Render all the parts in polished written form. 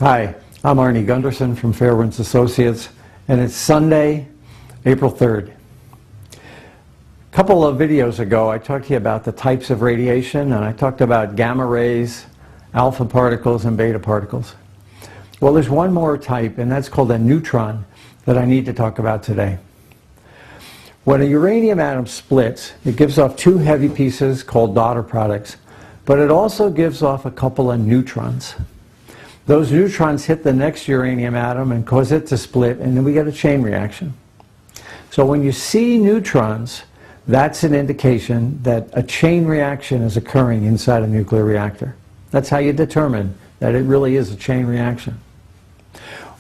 Hi, I'm Arnie Gunderson from Fairwinds Associates, and it's Sunday, April 3rd. A couple of videos ago, I talked to you about the types of radiation, and I talked about gamma rays, alpha particles, and beta particles. Well, there's one more type, and that's called a neutron, that I need to talk about today. When a uranium atom splits, it gives off two heavy pieces called daughter products, but it also gives off a couple of neutrons. Those neutrons hit the next uranium atom and cause it to split, and then we get a chain reaction. So when you see neutrons, that's an indication that a chain reaction is occurring inside a nuclear reactor. That's how you determine that it really is a chain reaction.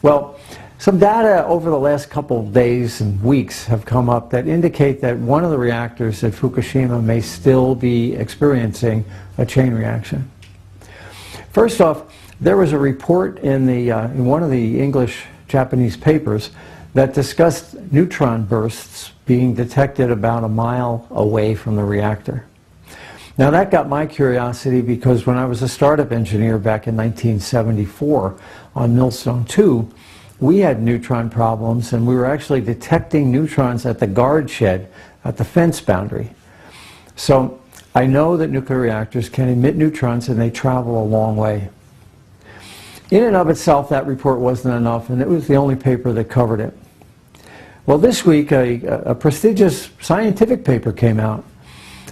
Well, some data over the last couple of days and weeks have come up that indicate that one of the reactors at Fukushima may still be experiencing a chain reaction. First off, there was a report in one of the English-Japanese papers that discussed neutron bursts being detected about a mile away from the reactor. Now that got my curiosity because when I was a startup engineer back in 1974 on Millstone 2, we had neutron problems, and we were actually detecting neutrons at the guard shed at the fence boundary. So I know that nuclear reactors can emit neutrons, and they travel a long way. In and of itself, that report wasn't enough, and it was the only paper that covered it. Well, this week, a prestigious scientific paper came out,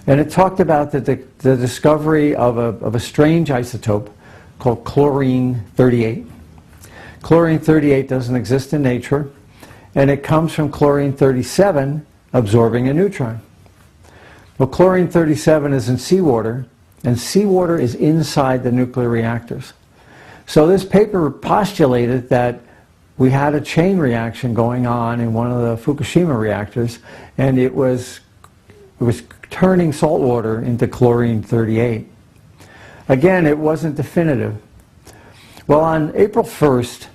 and it talked about the discovery of a strange isotope called chlorine-38. Chlorine-38 doesn't exist in nature, and it comes from chlorine-37 absorbing a neutron. Well, chlorine-37 is in seawater, and seawater is inside the nuclear reactors. So this paper postulated that we had a chain reaction going on in one of the Fukushima reactors, and it was turning salt water into chlorine-38. Again, it wasn't definitive. Well, on April 1st,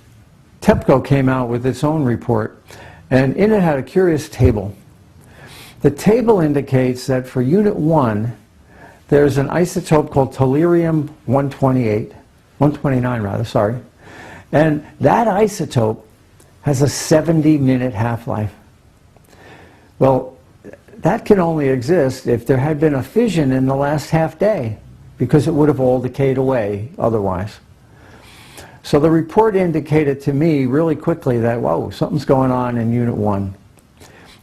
TEPCO came out with its own report, and in it had a curious table. The table indicates that for Unit 1, there's an isotope called tellurium-129, and that isotope has a 70-minute half-life. Well, that can only exist if there had been a fission in the last half day, because it would have all decayed away otherwise. So the report indicated to me really quickly that, whoa, something's going on in Unit 1.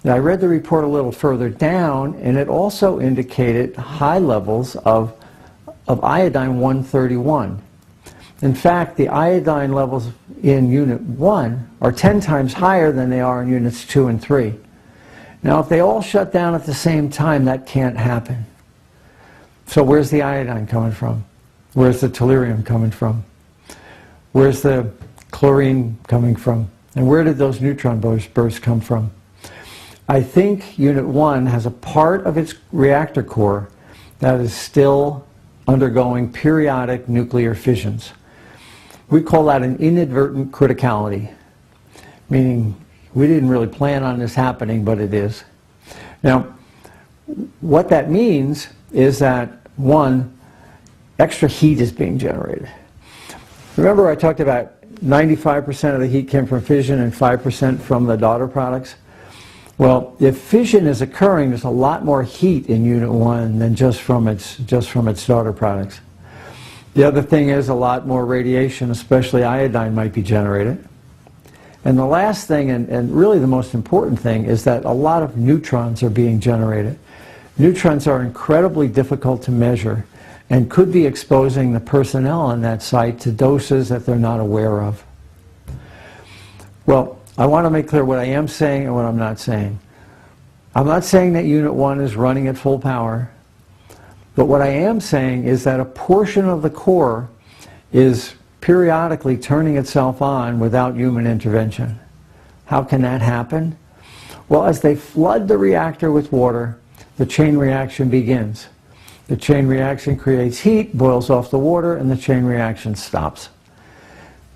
Now, I read the report a little further down, and it also indicated high levels of iodine-131. In fact, the iodine levels in Unit 1 are 10 times higher than they are in Units 2 and 3. Now, if they all shut down at the same time, that can't happen. So where's the iodine coming from? Where's the tellurium coming from? Where's the chlorine coming from? And where did those neutron bursts come from? I think Unit 1 has a part of its reactor core that is still undergoing periodic nuclear fissions. We call that an inadvertent criticality, meaning we didn't really plan on this happening, but it is. Now, what that means is that, one, extra heat is being generated. Remember I talked about 95% of the heat came from fission and 5% from the daughter products? Well, if fission is occurring, there's a lot more heat in Unit 1 than just from its daughter products. The other thing is a lot more radiation, especially iodine, might be generated. And the last thing, and really the most important thing, is that a lot of neutrons are being generated. Neutrons are incredibly difficult to measure and could be exposing the personnel on that site to doses that they're not aware of. Well, I want to make clear what I am saying and what I'm not saying. I'm not saying that Unit 1 is running at full power, but what I am saying is that a portion of the core is periodically turning itself on without human intervention. How can that happen? Well, as they flood the reactor with water, the chain reaction begins. The chain reaction creates heat, boils off the water, and the chain reaction stops.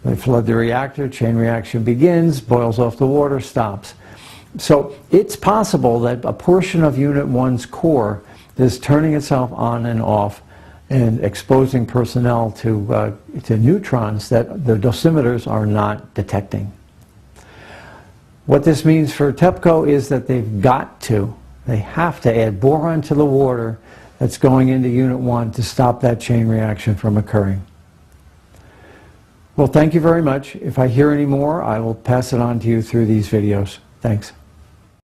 They flood the reactor, chain reaction begins, boils off the water, stops. So it's possible that a portion of Unit 1's core is turning itself on and off and exposing personnel to neutrons that the dosimeters are not detecting. What this means for TEPCO is that they have to add boron to the water that's going into Unit 1 to stop that chain reaction from occurring. Well, thank you very much. If I hear any more, I will pass it on to you through these videos. Thanks.